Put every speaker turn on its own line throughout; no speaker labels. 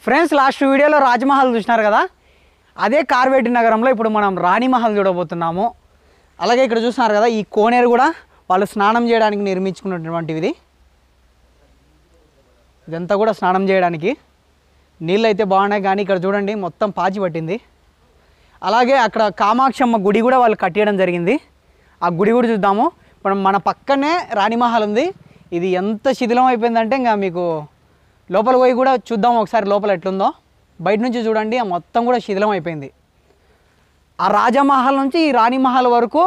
Friends last వీడియోలో రాజమహల్ చూసినారు కదా, అదే కార్వేటి నగరంలో ఇప్పుడు మనం రాణిమహల్ చూడబోతున్నాము. అలాగే ఇక్కడ చూస్తున్నారు కదా, ఈ కోనేరు కూడా వాళ్ళు స్నానం చేయడానికి నిర్మించుకున్నటువంటిది. ఇదంతా కూడా స్నానం చేయడానికి నీళ్ళు అయితే బాగున్నాయి, కానీ ఇక్కడ చూడండి మొత్తం పాచి పట్టింది. అలాగే అక్కడ కామాక్షమ్మ గుడి కూడా వాళ్ళు కట్టేయడం జరిగింది. ఆ గుడి కూడా చూద్దాము. ఇప్పుడు మన పక్కనే రాణిమహల్ ఉంది. ఇది ఎంత శిథిలం అయిపోయిందంటే ఇంకా మీకు లోపల పోయి కూడా చూద్దాం ఒకసారి లోపల ఎట్లుందో. బయట నుంచి చూడండి మొత్తం కూడా శిథిలం అయిపోయింది. ఆ రాజమహల్ నుంచి ఈ రాణిమహల్ వరకు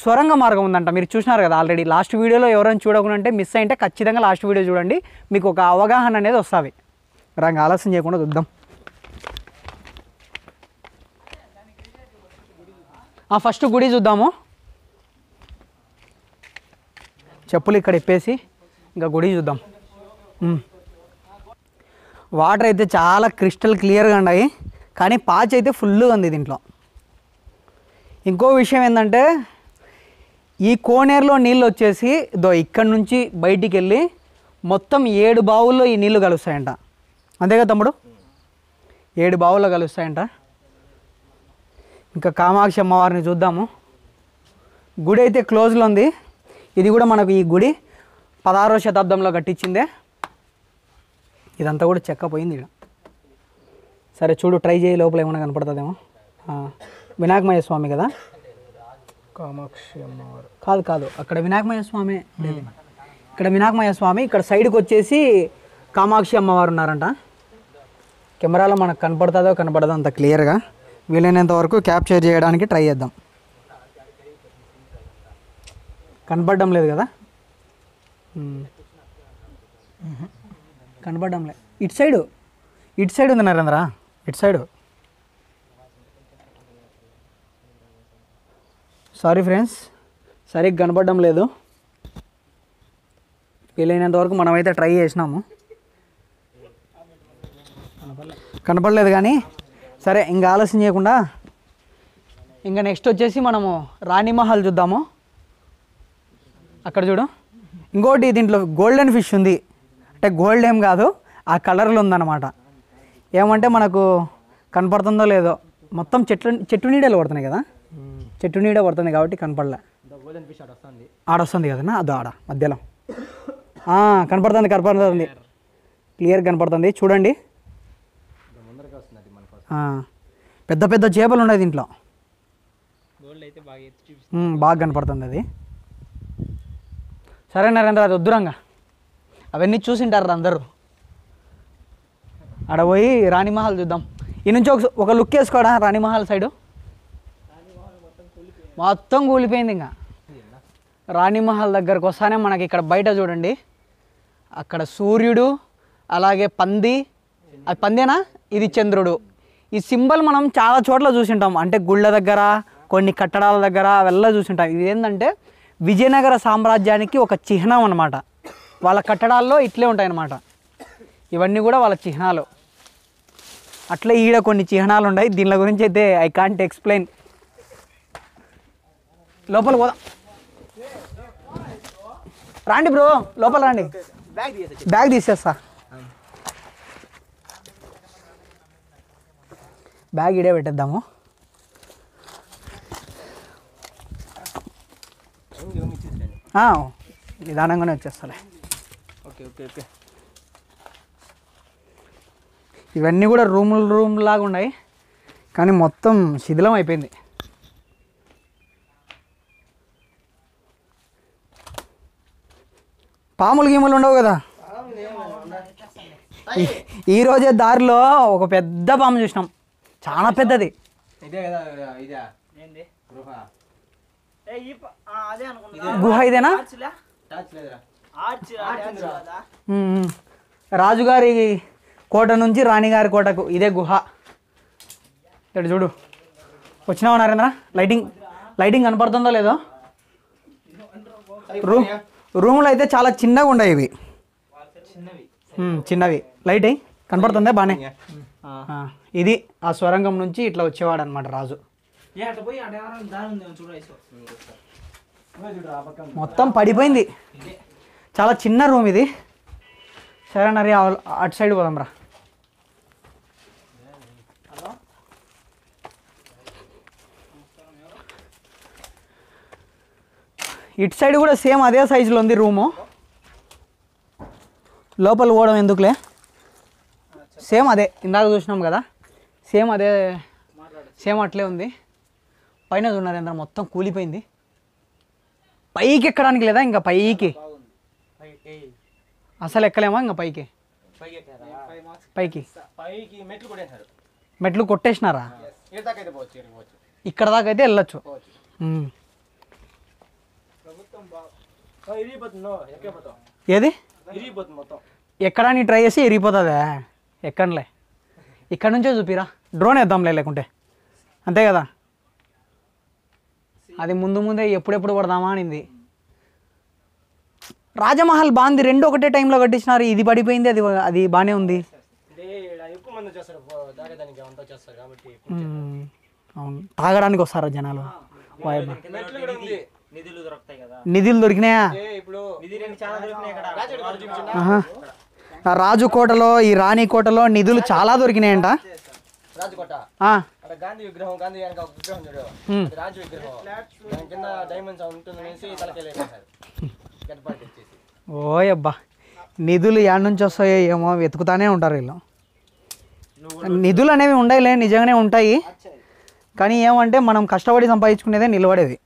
సొరంగ మార్గం ఉందంట. మీరు చూసినారు కదా ఆల్రెడీ. లాస్ట్ వీడియోలో ఎవరైనా చూడకుండా మిస్ అయింటే ఖచ్చితంగా లాస్ట్ వీడియో చూడండి, మీకు ఒక అవగాహన అనేది వస్తుంది. రంగా ఆలస్యం చేయకుండా చూద్దాం. ఫస్ట్ గుడి చూద్దాము. చెప్పులు ఇక్కడ ఇప్పేసి ఇంకా గుడి చూద్దాం. వాటర్ అయితే చాలా క్రిస్టల్ క్లియర్గా ఉన్నాయి, కానీ పాచి అయితే ఫుల్గా ఉంది దీంట్లో. ఇంకో విషయం ఏంటంటే ఈ కోనేరులో నీళ్ళు వచ్చేసి ఇక్కడ నుంచి బయటికి వెళ్ళి మొత్తం 7 బావుల్లో ఈ నీళ్ళు కలుస్తాయంట. అంతేగా తమ్ముడు? 7 బావుల్లో కలుస్తాయంట. ఇంకా కామాక్షి అమ్మవారిని చూద్దాము. గుడి అయితే క్లోజ్లో ఉంది. ఇది కూడా మనకు ఈ గుడి 16వ శతాబ్దంలో కట్టించిందే. ఇదంతా కూడా చెక్క పోయింది ఇక్కడ. సరే చూడు, ట్రై చేయి, లోపల ఏమైనా కనపడుతుందేమో. వినాయకమయ్య స్వామి కదా,
కామాక్షి అమ్మవారు
కాదు అక్కడ వినాయకమయ్య స్వామి లేదు. ఇక్కడ వినాయకమయ్య స్వామి, ఇక్కడ సైడ్కి వచ్చేసి కామాక్షి అమ్మవారు ఉన్నారంట. కెమెరాలో మనకు కనపడుతుందో కనపడదో అంత క్లియర్గా, వీలైనంత వరకు క్యాప్చర్ చేయడానికి ట్రై చేద్దాం. కనపడడం లేదు కదా, కనపడడం లేదు. ఇటు సైడ్ ఉంది నరేంద్ర, ఇటు సైడు. సారీ ఫ్రెండ్స్, సరిగ్గా కనపడడం లేదు. వీలైనంత వరకు మనమైతే ట్రై చేసినాము, కనపడలేదు. కానీ సరే, ఇంకా ఆలస్యం చేయకుండా ఇంకా నెక్స్ట్ వచ్చేసి మనము రాణిమహల్ చూద్దాము. అక్కడ చూడు, ఇంకోటి దీంట్లో గోల్డెన్ ఫిష్ ఉంది. అంటే గోల్డ్ ఏం కాదు, ఆ కలర్లో ఉందన్నమాట. ఏమంటే మనకు కనపడుతుందో లేదో, మొత్తం చెట్టు నీడలు పడుతున్నాయి కదా, చెట్టు నీడ పడుతుంది కాబట్టి కనపడలే. ఆడొస్తుంది కదన్నా, అదో ఆడ మధ్యలో కనపడుతుంది, క్లియర్ కనపడుతుంది. చూడండి, పెద్ద పెద్ద చేపలు ఉన్నాయి దీంట్లో, బాగా కనపడుతుంది అది. సరే నరేంద్ర, అది వద్దురంగా, అవన్నీ చూసింటారు అందరూ. ఆడ పోయి రాణిమహల్ చూద్దాం. ఈ నుంచి ఒక లుక్ వేసుకోడా రాణిమహల్ సైడు. మొత్తం కూలిపోయింది. ఇంకా రాణిమహల్ దగ్గరకు వస్తానే మనకి ఇక్కడ బయట చూడండి, అక్కడ సూర్యుడు, అలాగే పంది, అది పందేనా, ఇది చంద్రుడు. ఈ సింబల్ మనం చాలా చోట్ల చూసింటాం, అంటే గుళ్ళ దగ్గర, కొన్ని కట్టడాల దగ్గర అವೆಲ್ಲ చూసింటాం. ఇది ఏంటంటే విజయనగర సామ్రాజ్యానికి ఒక చిహ్నం అన్నమాట. వాళ్ళ కట్టడాల్లో ఇట్లే ఉంటాయన్నమాట. ఇవన్నీ కూడా వాళ్ళ చిహ్నాలు. అట్లే ఈడ కొన్ని చిహ్నాలు ఉన్నాయి. దీని గురించి అయితే ఐ కాంట్ ఎక్స్ప్లెయిన్. లోపల పోదాం, రాండి బ్రో, లోపల రండి. బ్యాగ్ తీసేస్తా, బ్యాగ్ ఇడే పెట్టేద్దాము. నిదానంగానే వచ్చేస్తాలే.
ఓకే.
ఇవన్నీ కూడా రూమ్ లాగా ఉన్నాయి, కానీ మొత్తం శిథిలం అయిపోయింది. పాములు గీములు ఉండవు కదా. ఈరోజే దారిలో ఒక పెద్ద పాము చూసినాం, చాలా పెద్దది. గుహ ఇదేనా? రాజుగారి కోట నుంచి రాణిగారి కోటకు ఇదే గుహ. ఇక్కడ చూడు, వచ్చినావా నరేంద్ర? లైటింగ్ కనపడుతుందో లేదో. రూమ్లో అయితే చాలా చిన్నగా ఉన్నాయి ఇవి, చిన్నవి. లైట్ కనపడుతుందే బాగానే. ఇది ఆ స్వరంగం నుంచి ఇట్లా వచ్చేవాడు అనమాట రాజు. మొత్తం పడిపోయింది, చాలా చిన్న రూమ్ ఇది. సరే నరి, అటు సైడ్ పోదాం రా. ఇటు సైడ్ కూడా సేమ్ అదే సైజులో ఉంది రూము. లోపల పోవడం ఎందుకులే, సేమ్ అదే ఇందాక చూసినాం కదా, సేమ్ అదే, సేమ్ అట్లే ఉంది. పైన నరేంద్ర మొత్తం కూలిపోయింది. పైకి ఎక్కడానికి లేదా ఇంకా పైకి అసలు ఎక్కలేమా ఇంకా పైకి? పైకి మెట్లు కొట్టేసినారా? ఇక్కడ దాకా అయితే వెళ్ళొచ్చు. ఏది ఎక్కడానికి ట్రై చేసి ఇరిగిపోతుందా? ఎక్కడలే, ఇక్కడ నుంచే చూపిరా, డ్రోన్ వేద్దాంలే లేకుంటే, అంతే కదా. అది ముందే ఎప్పుడెప్పుడు పడదామా అనింది. రాజమహల్ బాగుంది, రెండు ఒకటే టైంలో కట్టించినారు. ఇది పడిపోయింది, అది బాగానే ఉంది. అవును, తాగడానికి వస్తారా జనాలు? నిధులు దొరికినాయా? రాజు కోటలో, ఈ రాణి కోటలో నిధులు చాలా దొరికినాయంట.
గాంధీ విగ్రహం, గాంధీ విగ్రహం చూడు, రాజు విగ్రహం, దాని కింద డైమండ్స్ ఉంటుందనేసి
ఓయబ్బా, నిధులు యాడ్ నుంచి వస్తాయో ఏమో వెతుకుతానే ఉంటారు వీళ్ళు. నిధులు అనేవి ఉండయిలే, నిజంగానే ఉంటాయి. కానీ ఏమంటే మనం కష్టపడి సంపాదించుకునేదే నిలబడేది.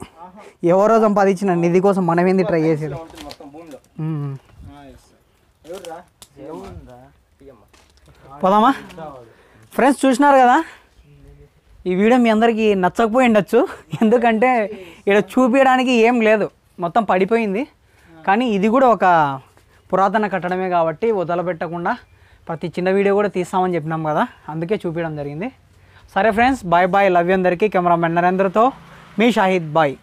ఎవరో సంపాదించిన నిధి కోసం మనం ఏంది ట్రై చేసేది. పోదామా ఫ్రెండ్స్? చూసినారు కదా, ఈ వీడియో మీ అందరికీ నచ్చకపోయి ఉండొచ్చు. ఎందుకంటే ఇక్కడ చూపించడానికి ఏం లేదు, మొత్తం పడిపోయింది. కానీ ఇది కూడా ఒక పురాతన కట్టడమే కాబట్టి వదలబెట్టకుండా ప్రతి చిన్న వీడియో కూడా తీస్తామని చెప్పినాం కదా, అందుకే చూపించడం జరిగింది. సరే friends, bye bye, love you అందరికీ. కెమెరామెన్ నరేంద్రతో మీ షాహిద్ బాయ్.